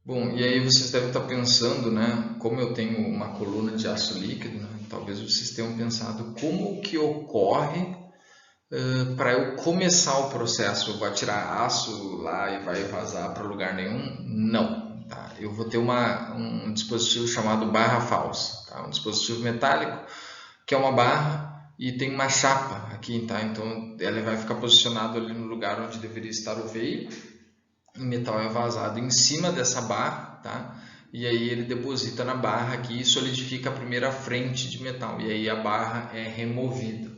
Bom, e aí vocês devem estar pensando, né? Como eu tenho uma coluna de aço líquido, né, talvez vocês tenham pensado como que ocorre para eu começar o processo. Eu vou tirar aço lá e vai vazar para lugar nenhum? Não, tá? Eu vou ter um dispositivo chamado barra falsa, tá? Um dispositivo metálico que é uma barra e tem uma chapa aqui, tá? Então ela vai ficar posicionada ali no lugar onde deveria estar o veículo. O metal é vazado em cima dessa barra, tá? E aí ele deposita na barra aqui e solidifica a primeira frente de metal. E aí a barra é removida,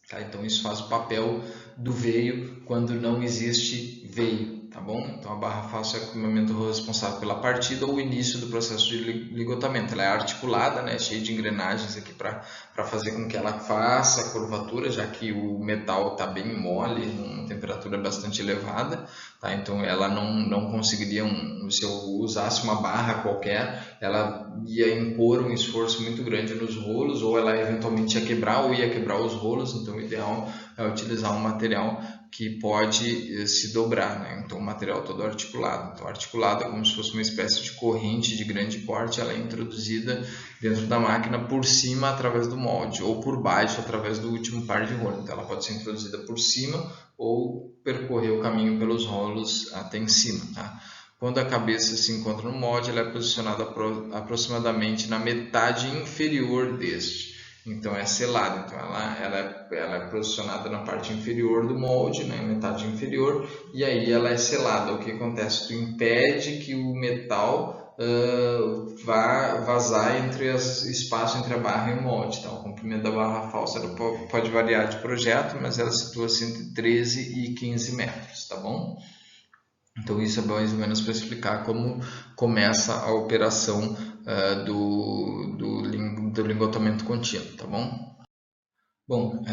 tá? Então isso faz o papel do veio quando não existe veio, tá bom? Então a barra falsa é o equipamento responsável pela partida ou início do processo de ligotamento. Ela é articulada, né? Cheia de engrenagens aqui para fazer com que ela faça a curvatura, já que o metal está bem mole, uma temperatura bastante elevada, tá? Então ela não conseguiria, se eu usasse uma barra qualquer, ela ia impor um esforço muito grande nos rolos, ou ela eventualmente ia quebrar, ou ia quebrar os rolos. Então o ideal é utilizar um material que pode se dobrar, né? Então o material todo articulado. Então articulado é como se fosse uma espécie de corrente de grande porte, ela é introduzida dentro da máquina por cima através do molde, ou por baixo através do último par de rolos. Então ela pode ser introduzida por cima ou percorrer o caminho pelos rolos até em cima, tá? Quando a cabeça se encontra no molde, ela é posicionada aproximadamente na metade inferior deste. Então é selada, então ela é posicionada na parte inferior do molde, na metade inferior, e aí ela é selada. O que acontece? Tu impede que o metal vá vazar espaço entre a barra e o molde. Tá? O comprimento da barra falsa pode variar de projeto, mas ela situa-se entre 13 e 15 metros, tá bom? Então isso é mais ou menos para explicar como começa a operação do lingotamento contínuo, tá bom? Bom,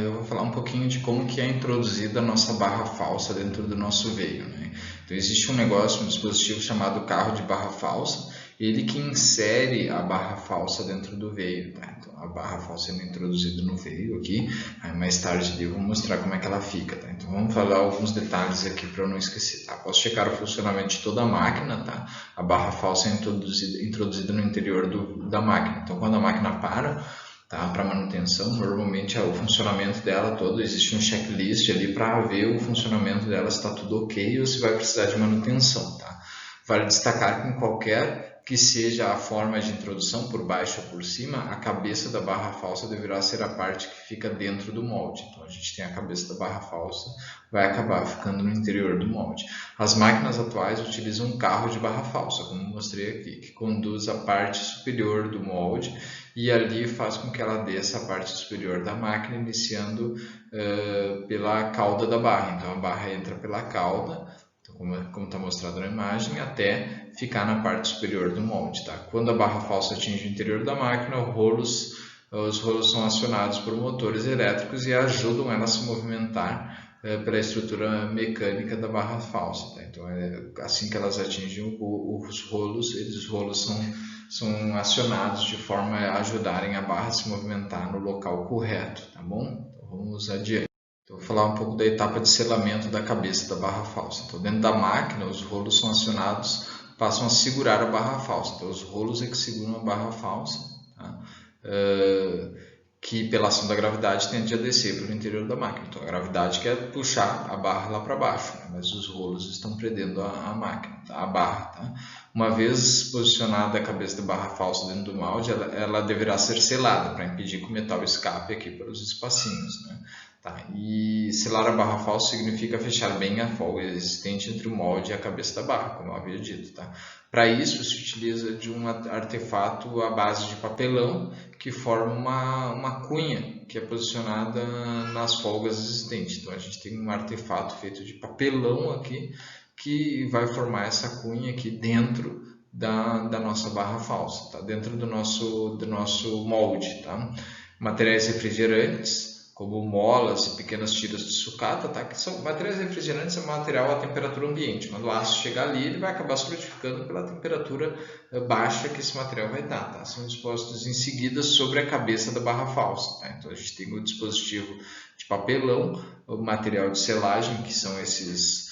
eu vou falar um pouquinho de como que é introduzida a nossa barra falsa dentro do nosso veio, né? Então existe um negócio, um dispositivo chamado carro de barra falsa, ele que insere a barra falsa dentro do veio, tá? Então a barra falsa sendo introduzida no veio aqui, aí mais tarde eu vou mostrar como é que ela fica, tá? Então vamos falar alguns detalhes aqui para eu não esquecer, tá? Posso checar o funcionamento de toda a máquina, tá? A barra falsa é introduzida no interior da máquina, então quando a máquina para, tá? Para manutenção, normalmente o funcionamento dela todo, existe um checklist ali para ver o funcionamento dela, se está tudo ok ou se vai precisar de manutenção, tá? Vale destacar que em qualquer que seja a forma de introdução, por baixo ou por cima, a cabeça da barra falsa deverá ser a parte que fica dentro do molde. Então a gente tem a cabeça da barra falsa, vai acabar ficando no interior do molde. As máquinas atuais utilizam um carro de barra falsa, como mostrei aqui, que conduz a parte superior do molde e ali faz com que ela desça a parte superior da máquina, iniciando pela cauda da barra. Então a barra entra pela cauda, então, como está mostrado na imagem, até ficar na parte superior do molde. Tá? Quando a barra falsa atinge o interior da máquina, os rolos são acionados por motores elétricos e ajudam ela a se movimentar pela estrutura mecânica da barra falsa. Tá? Então, assim que elas atingem os rolos, os rolos são acionados de forma a ajudarem a barra a se movimentar no local correto, tá bom? Então, vamos adiante. Então, vou falar um pouco da etapa de selamento da cabeça da barra falsa. Então, dentro da máquina, os rolos são acionados, passam a segurar a barra falsa. Então, os rolos é que seguram a barra falsa, tá? Que pela ação da gravidade tende a descer para o interior da máquina. Então a gravidade quer puxar a barra lá para baixo, né? Mas os rolos estão prendendo a máquina, tá? A barra. Tá? Uma vez posicionada a cabeça da barra falsa dentro do molde, ela deverá ser selada para impedir que o metal escape aqui pelos espacinhos, né? Tá? E selar a barra falsa significa fechar bem a folga existente entre o molde e a cabeça da barra, como eu havia dito. Tá? Para isso se utiliza de um artefato à base de papelão que forma uma cunha que é posicionada nas folgas existentes. Então a gente tem um artefato feito de papelão aqui que vai formar essa cunha aqui dentro da nossa barra falsa, tá? Dentro do nosso molde. Tá? Materiais refrigerantes, como molas e pequenas tiras de sucata, tá? Que são materiais refrigerantes, é um material a temperatura ambiente. Quando o aço chegar ali, ele vai acabar solidificando pela temperatura baixa que esse material vai dar. Tá? São dispostos em seguida sobre a cabeça da barra falsa. Tá? Então a gente tem o dispositivo de papelão, o material de selagem, que são esses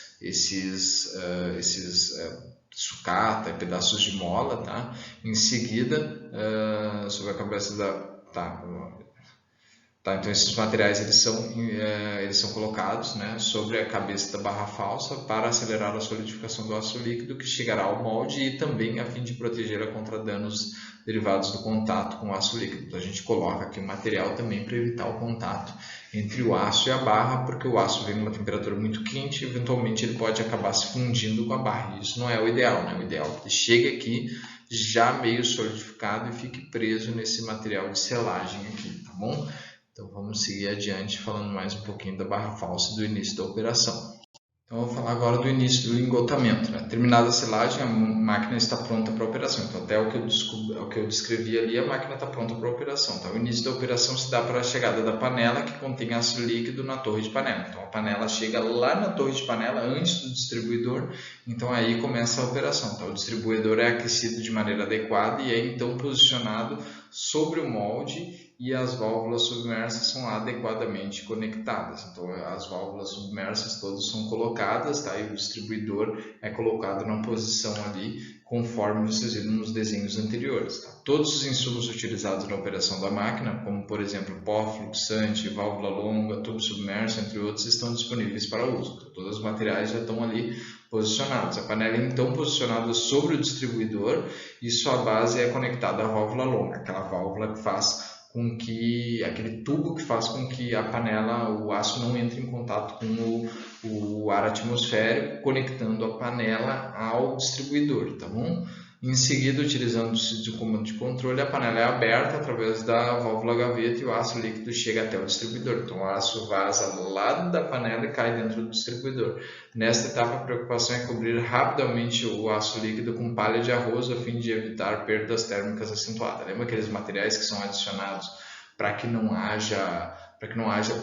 sucata, pedaços de mola, tá? Em seguida, sobre a cabeça então esses materiais eles são colocados, né, sobre a cabeça da barra falsa para acelerar a solidificação do aço líquido que chegará ao molde e também a fim de protegê-la contra danos derivados do contato com o aço líquido. Então a gente coloca aqui o material também para evitar o contato entre o aço e a barra, porque o aço vem em uma temperatura muito quente e eventualmente ele pode acabar se fundindo com a barra. E isso não é o ideal, né? O ideal é que ele chegue aqui já meio solidificado e fique preso nesse material de selagem aqui, tá bom? Então vamos seguir adiante falando mais um pouquinho da barra falsa e do início da operação. Então eu vou falar agora do início do lingotamento, né? Terminada a selagem, a máquina está pronta para a operação. Então até o que eu descrevi ali, a máquina está pronta para a operação. Então o início da operação se dá para a chegada da panela que contém aço líquido na torre de panela. Então a panela chega lá na torre de panela antes do distribuidor, então aí começa a operação. Então o distribuidor é aquecido de maneira adequada e é então posicionado sobre o molde e as válvulas submersas são adequadamente conectadas. Então as válvulas submersas todas são colocadas, tá? E o distribuidor é colocado na posição ali conforme vocês viram nos desenhos anteriores. Tá? Todos os insumos utilizados na operação da máquina, como por exemplo pó fluxante, válvula longa, tubo submerso, entre outros, estão disponíveis para uso. Então, todos os materiais já estão ali posicionados. A panela é então posicionada sobre o distribuidor e sua base é conectada à válvula longa, aquela válvula que faz com que aquele tubo que faz com que a panela, o aço não entre em contato com o ar atmosférico, conectando a panela ao distribuidor, tá bom? Em seguida, utilizando-se de comando de controle, a panela é aberta através da válvula gaveta e o aço líquido chega até o distribuidor. Então, o aço vaza lá da panela e cai dentro do distribuidor. Nesta etapa, a preocupação é cobrir rapidamente o aço líquido com palha de arroz a fim de evitar perdas térmicas acentuadas. Lembra aqueles materiais que são adicionados para que não haja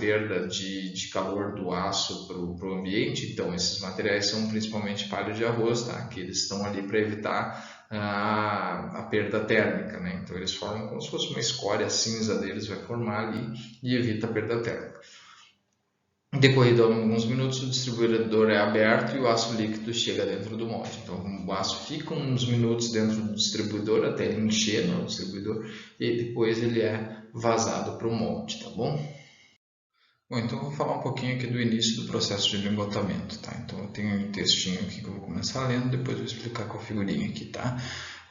perda de calor do aço para o ambiente? Então, esses materiais são principalmente palha de arroz, tá? Que eles estão ali para evitar a perda térmica, né? Então eles formam como se fosse uma escória cinza deles, vai formar ali e evita a perda térmica. Decorrido alguns minutos, o distribuidor é aberto e o aço líquido chega dentro do molde. Então o aço fica uns minutos dentro do distribuidor até ele encher no distribuidor e depois ele é vazado para o molde, tá bom? Bom, então eu vou falar um pouquinho aqui do início do processo de lingotamento, tá? Então eu tenho um textinho aqui que eu vou começar lendo, depois eu vou explicar com a figurinha aqui, tá?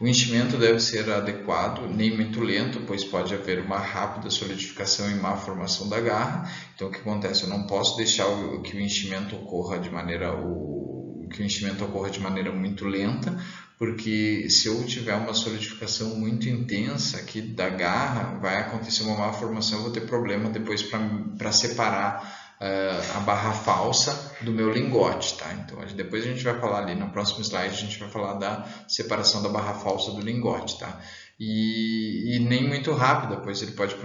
O enchimento deve ser adequado, nem muito lento, pois pode haver uma rápida solidificação e má formação da garra. Então o que acontece? Eu não posso deixar que o enchimento ocorra de maneira muito lenta, porque se eu tiver uma solidificação muito intensa aqui da garra, vai acontecer uma má formação, eu vou ter problema depois para separar a barra falsa do meu lingote, tá? Então depois a gente vai falar ali no próximo slide, a gente vai falar da separação da barra falsa do lingote, tá? E nem muito rápida, pois ele pode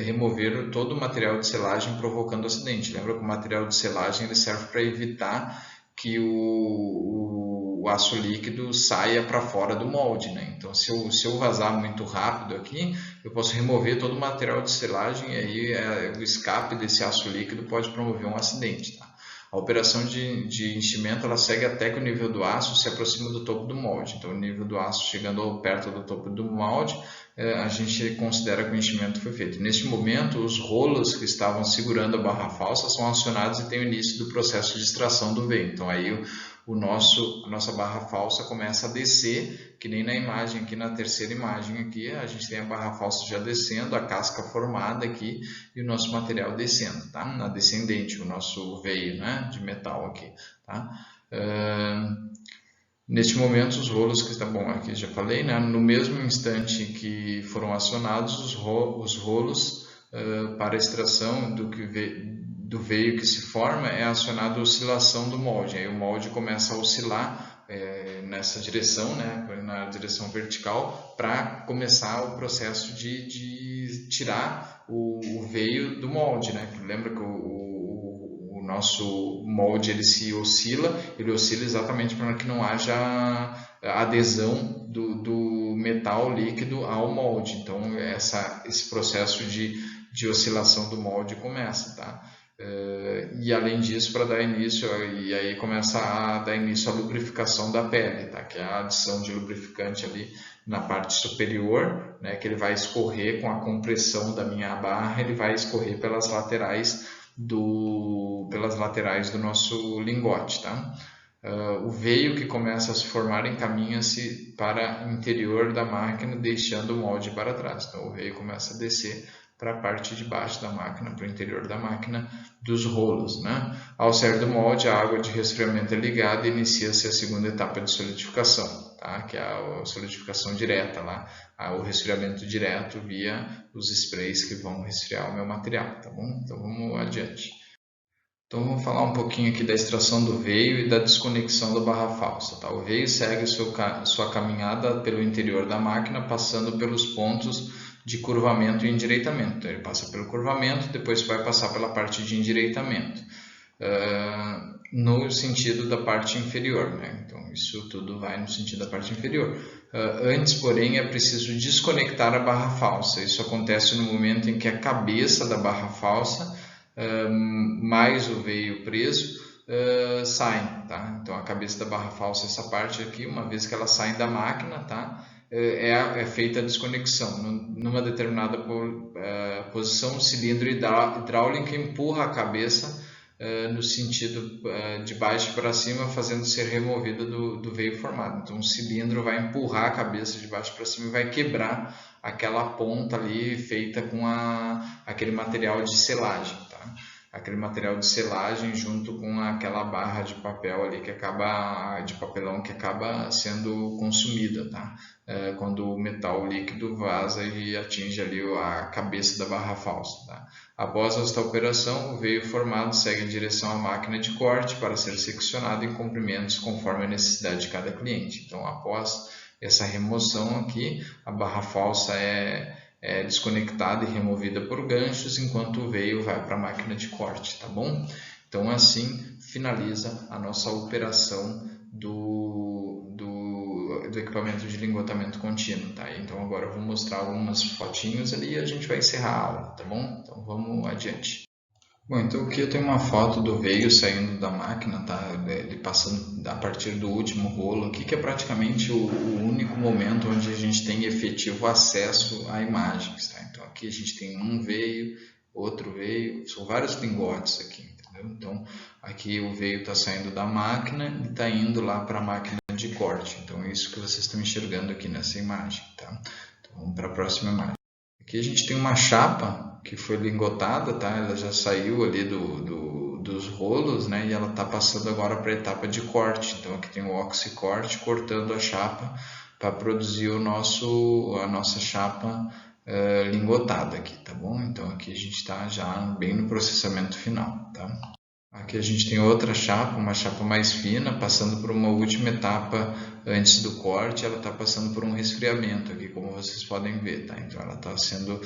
remover todo o material de selagem provocando acidente. Lembra que o material de selagem ele serve para evitar que o aço líquido saia para fora do molde, né? Então, se eu vazar muito rápido aqui, eu posso remover todo o material de selagem e aí o escape desse aço líquido pode promover um acidente, tá? A operação de enchimento ela segue até que o nível do aço se aproxima do topo do molde. Então, o nível do aço chegando perto do topo do molde, a gente considera que o enchimento foi feito. Neste momento, os rolos que estavam segurando a barra falsa são acionados e tem o início do processo de extração do veio. Então, aí a nossa barra falsa começa a descer, que nem na imagem aqui, na terceira imagem aqui, a gente tem a barra falsa já descendo, a casca formada aqui e o nosso material descendo, tá? Na descendente, o nosso veio, né, de metal aqui, tá? Neste momento, os rolos que estão, bom, aqui já falei, né? No mesmo instante que foram acionados, os rolos para a extração do veio que se forma é acionada a oscilação do molde. Aí o molde começa a oscilar nessa direção, né? Na direção vertical, para começar o processo de tirar o veio do molde, né? Lembra que o nosso molde ele oscila exatamente para que não haja adesão do metal líquido ao molde. Então esse processo de oscilação do molde começa, tá? E além disso, para dar início, e aí começa a dar início à lubrificação da pele, tá? Que é a adição de lubrificante ali na parte superior, né? Que ele vai escorrer com a compressão da minha barra, ele vai escorrer pelas laterais do nosso lingote, tá? O veio que começa a se formar encaminha-se para o interior da máquina, deixando o molde para trás. Então o veio começa a descer para a parte de baixo da máquina, para o interior da máquina dos rolos, né? Ao sair do molde, a água de resfriamento é ligada e inicia-se a segunda etapa de solidificação, tá? Que é a solidificação direta lá, o resfriamento direto via os sprays que vão resfriar o meu material, tá bom? Então vamos adiante. Então vamos falar um pouquinho aqui da extração do veio e da desconexão da barra falsa, tá? O veio segue sua caminhada pelo interior da máquina, passando pelos pontos de curvamento e endireitamento. Então, ele passa pelo curvamento, depois vai passar pela parte de endireitamento, no sentido da parte inferior, né? Então isso tudo vai no sentido da parte inferior. Antes, porém, é preciso desconectar a barra falsa. Isso acontece no momento em que a cabeça da barra falsa mais o veio preso saem, tá? Então a cabeça da barra falsa, essa parte aqui, uma vez que ela sai da máquina, tá? É feita a desconexão. Numa determinada posição, o cilindro hidráulico empurra a cabeça no sentido de baixo para cima, fazendo ser removida do veio formado. Então o cilindro vai empurrar a cabeça de baixo para cima e vai quebrar aquela ponta ali feita com aquele material de selagem, tá? Aquele material de selagem junto com aquela barra de papel ali de papelão que acaba sendo consumida, tá? Quando o metal líquido vaza e atinge ali a cabeça da barra falsa, tá? Após esta operação, o veio formado segue em direção à máquina de corte para ser seccionado em comprimentos conforme a necessidade de cada cliente. Então, após essa remoção aqui, a barra falsa é desconectada e removida por ganchos, enquanto o veio vai para a máquina de corte, tá bom? Então assim finaliza a nossa operação do equipamento de lingotamento contínuo, tá? Então agora eu vou mostrar algumas fotinhos ali e a gente vai encerrar a aula, tá bom? Então vamos adiante. Bom, então aqui eu tenho uma foto do veio saindo da máquina, tá? Ele passando a partir do último rolo aqui, que é praticamente o único momento onde a gente tem efetivo acesso a imagens, tá? Então aqui a gente tem um veio, outro veio, são vários lingotes aqui, entendeu? Então aqui o veio está saindo da máquina e está indo lá para a máquina de corte. Então é isso que vocês estão enxergando aqui nessa imagem, tá? Então vamos para a próxima imagem. Aqui a gente tem uma chapa que foi lingotada, tá? Ela já saiu ali dos rolos, né? E ela está passando agora para a etapa de corte. Então aqui tem o oxicorte cortando a chapa para produzir a nossa chapa lingotada aqui, tá bom? Então aqui a gente está já bem no processamento final, tá? Aqui a gente tem outra chapa, uma chapa mais fina, passando por uma última etapa antes do corte. Ela está passando por um resfriamento aqui, como vocês podem ver, tá? Então ela está saindo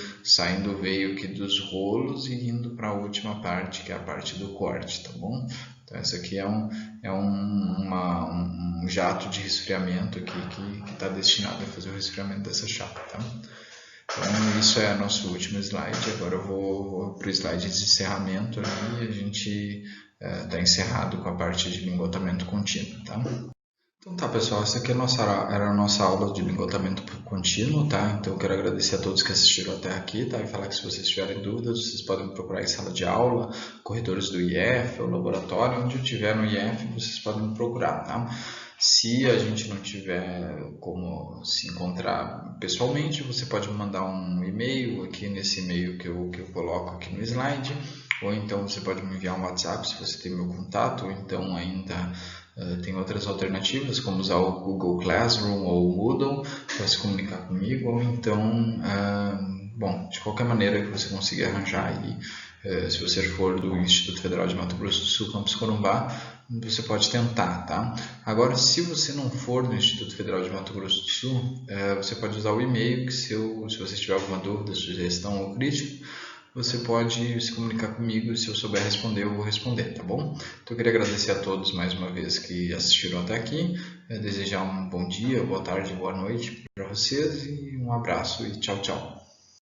o veio aqui dos rolos e indo para a última parte, que é a parte do corte, tá bom? Então essa aqui é um jato de resfriamento aqui que está destinado a fazer o resfriamento dessa chapa, tá? Então isso é nosso último slide. Agora eu vou para o slide de encerramento e a gente está encerrado com a parte de lingotamento contínuo, tá? Então tá, pessoal, essa aqui era a nossa aula de lingotamento contínuo, tá? Então eu quero agradecer a todos que assistiram até aqui, tá? E falar que se vocês tiverem dúvidas, vocês podem me procurar em sala de aula, corredores do IF ou laboratório, onde eu tiver no IF, vocês podem me procurar, tá? Se a gente não tiver como se encontrar pessoalmente, você pode me mandar um e-mail aqui nesse e-mail que eu coloco aqui no slide, ou então você pode me enviar um WhatsApp se você tem meu contato, ou então ainda tem outras alternativas, como usar o Google Classroom ou o Moodle para se comunicar comigo, ou então, bom, de qualquer maneira que você consiga arranjar aí, se você for do Instituto Federal de Mato Grosso do Sul, Campus Corumbá, você pode tentar, tá? Agora, se você não for do Instituto Federal de Mato Grosso do Sul, você pode usar o e-mail, que se você tiver alguma dúvida, sugestão ou crítica, você pode se comunicar comigo e se eu souber responder, eu vou responder, tá bom? Então eu queria agradecer a todos mais uma vez que assistiram até aqui, desejar um bom dia, boa tarde, boa noite para vocês e um abraço e tchau, tchau.